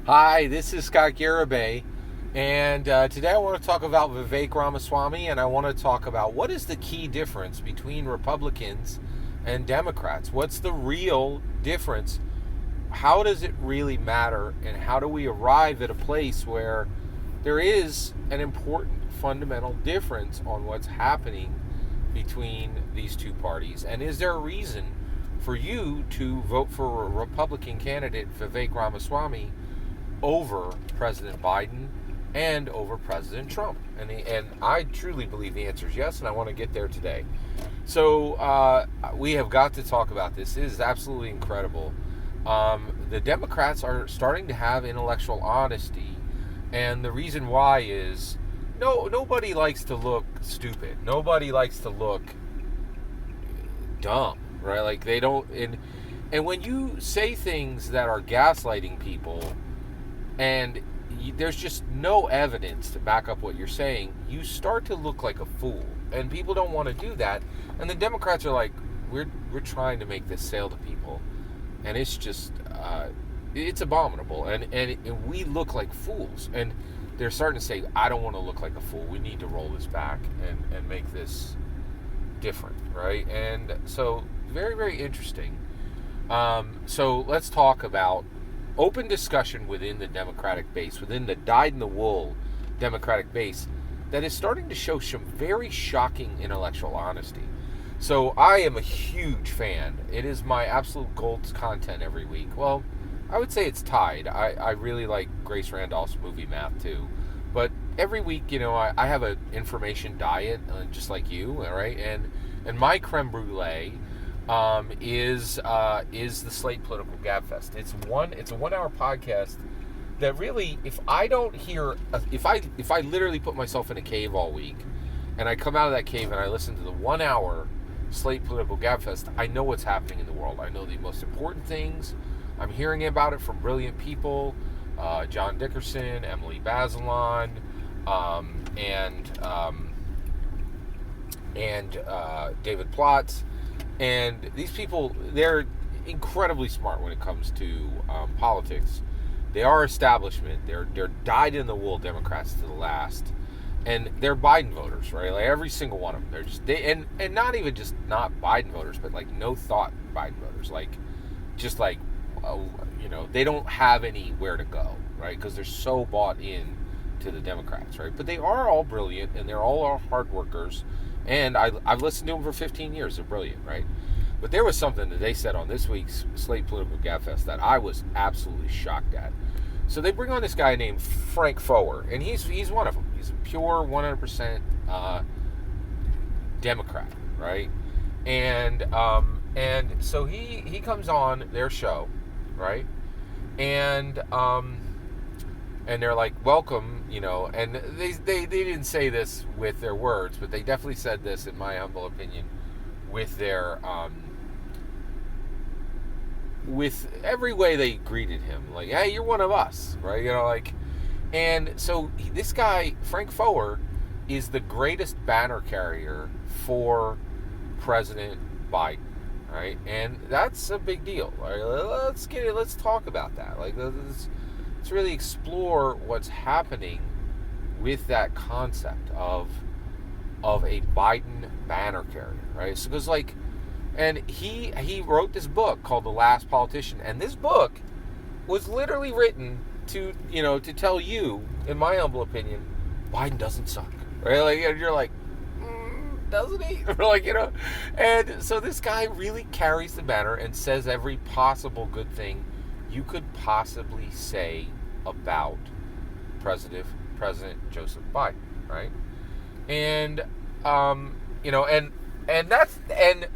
Hi, this is Scott Garibay, and today I want to talk about Vivek Ramaswamy, and I want to talk about what is the key difference between Republicans and Democrats. What's the real difference? How does it really matter, and how do we arrive at a place where there is an important fundamental difference on what's happening between these two parties? And is there a reason for you to vote for a Republican candidate, Vivek Ramaswamy, over President Biden and over President Trump? And I truly believe the answer is yes, and I want to get there today. So we have got to talk about this. It is absolutely incredible. The Democrats are starting to have intellectual honesty, and the reason why is nobody likes to look stupid. Nobody likes to look dumb, right? Like they don't. And when you say things that are gaslighting people, and there's just no evidence to back up what you're saying, you start to look like a fool, and people don't want to do that. And the Democrats are like, we're trying to make this sale to people, and it's just it's abominable, and we look like fools. And they're starting to say, I don't want to look like a fool, we need to roll this back and make this different, right? And so very, very interesting. So let's talk about open discussion within the Democratic base, within the dyed-in-the-wool Democratic base, that is starting to show some very shocking intellectual honesty. So I am a huge fan. It is my absolute gold content every week. Well, I would say it's tied. I really like Grace Randolph's movie Math too. But every week, I have an information diet, just like you, all right? And my creme brulee is the Slate Political Gabfest. It's a 1 hour podcast that really, if I don't hear, if I literally put myself in a cave all week, and I come out of that cave and I listen to the 1 hour Slate Political Gabfest, I know what's happening in the world. I know the most important things. I'm hearing about it from brilliant people, John Dickerson, Emily Bazelon, and David Plotz. And these people, they're incredibly smart when it comes to politics. They are establishment. They're dyed-in-the-wool Democrats to the last, and they're Biden voters, right? Like every single one of them. They're just and not even just not Biden voters, but like no thought Biden voters. They don't have anywhere to go, right? Because they're so bought in to the Democrats, right? But they are all brilliant, and they're all hard workers. And I've listened to them for 15 years. They're brilliant, right? But there was something that they said on this week's Slate Political Gabfest that I was absolutely shocked at. So they bring on this guy named Frank Foer, and he's one of them. He's a pure 100% Democrat, right? And so he comes on their show, right? And they're like, welcome, and they didn't say this with their words, but they definitely said this, in my humble opinion, with their with every way they greeted him, like, hey, you're one of us, right? And so this guy, Frank Foer, is the greatest banner carrier for President Biden, right? And that's a big deal, right? Let's talk about that. Let's really explore what's happening with that concept of a Biden banner carrier, right? So because and he wrote this book called The Last Politician, and this book was literally written to tell you, in my humble opinion, Biden doesn't suck, right? And you're like, doesn't he? And so this guy really carries the banner and says every possible good thing you could possibly say about President Joseph Biden, right? And and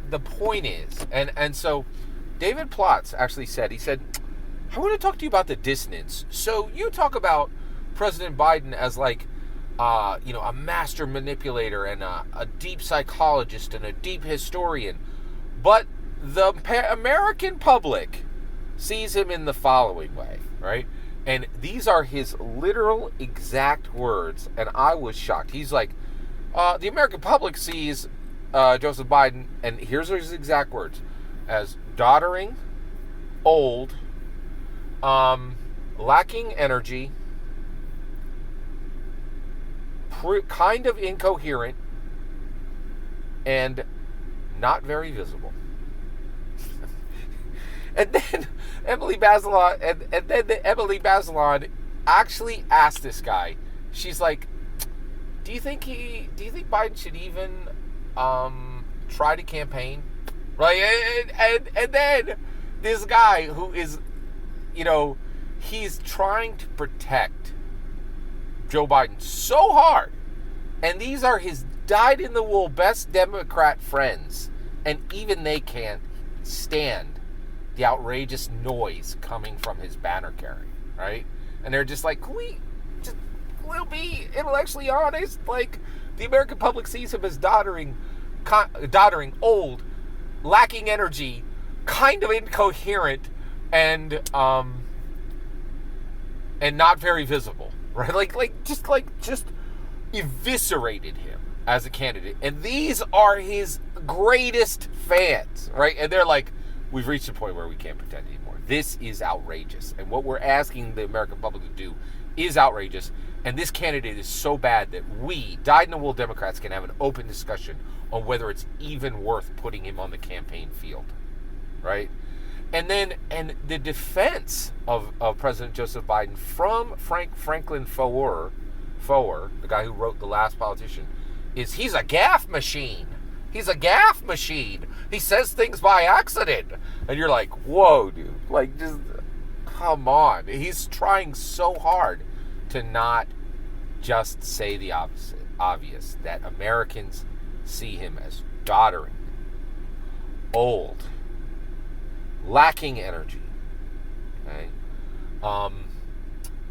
the point is, and so David Plotz actually said, I want to talk to you about the dissonance. So you talk about President Biden as a master manipulator and a deep psychologist and a deep historian, but the American public sees him in the following way, right? And these are his literal exact words, and I was shocked. He's like, the American public sees Joseph Biden, and here's his exact words, as doddering, old, lacking energy, kind of incoherent, and not very visible. And then Emily Bazelon actually asked this guy. She's like, "Do you think Biden should even try to campaign?" Right? And then this guy who is, he's trying to protect Joe Biden so hard, and these are his dyed-in-the-wool best Democrat friends, and even they can't stand the outrageous noise coming from his banner carrying, right? And they're just like, we'll be intellectually honest. Like, the American public sees him as doddering, old, lacking energy, kind of incoherent, and not very visible, right? Just eviscerated him as a candidate. And these are his greatest fans, right? And they're like, we've reached a point where we can't pretend anymore. This is outrageous. And what we're asking the American public to do is outrageous. And this candidate is so bad that we, dyed-in-the-wool Democrats, can have an open discussion on whether it's even worth putting him on the campaign field, right? And the defense of President Joseph Biden from Franklin Foer, the guy who wrote The Last Politician, is he's a gaffe machine. He's a gaffe machine. He says things by accident. And you're like, whoa, dude. Like, just come on. He's trying so hard to not just say the obvious, that Americans see him as doddering, old, lacking energy, okay?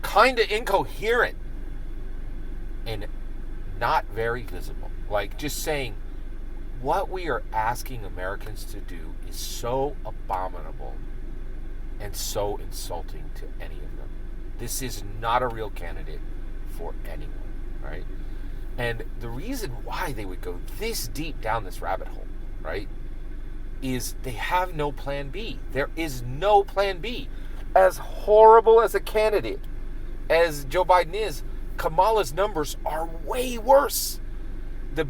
Kind of incoherent, and not very visible. Like, just saying, what we are asking Americans to do is so abominable and so insulting to any of them. This is not a real candidate for anyone, right? And the reason why they would go this deep down this rabbit hole, right, is they have no plan B. There is no plan B. As horrible as a candidate as Joe Biden is, Kamala's numbers are way worse. The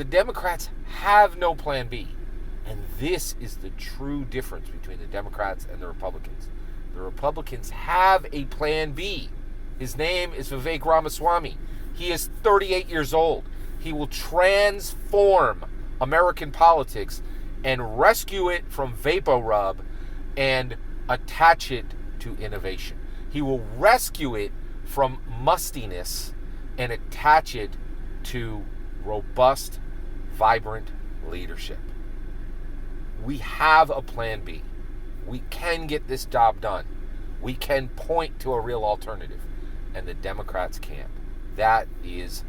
Democrats have no plan B. And this is the true difference between the Democrats and the Republicans. The Republicans have a plan B. His name is Vivek Ramaswamy. He is 38 years old. He will transform American politics and rescue it from vapor rub and attach it to innovation. He will rescue it from mustiness and attach it to robust, vibrant leadership. We have a plan B. We can get this job done. We can point to a real alternative, and the Democrats can't. That is,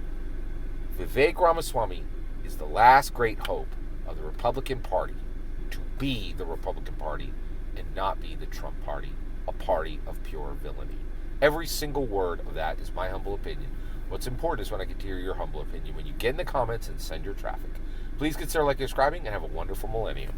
Vivek Ramaswamy is the last great hope of the Republican Party to be the Republican Party and not be the Trump Party, a party of pure villainy. Every single word of that is my humble opinion. What's important is when I get to hear your humble opinion, when you get in the comments and send your traffic. Please consider liking and subscribing, and have a wonderful millennium.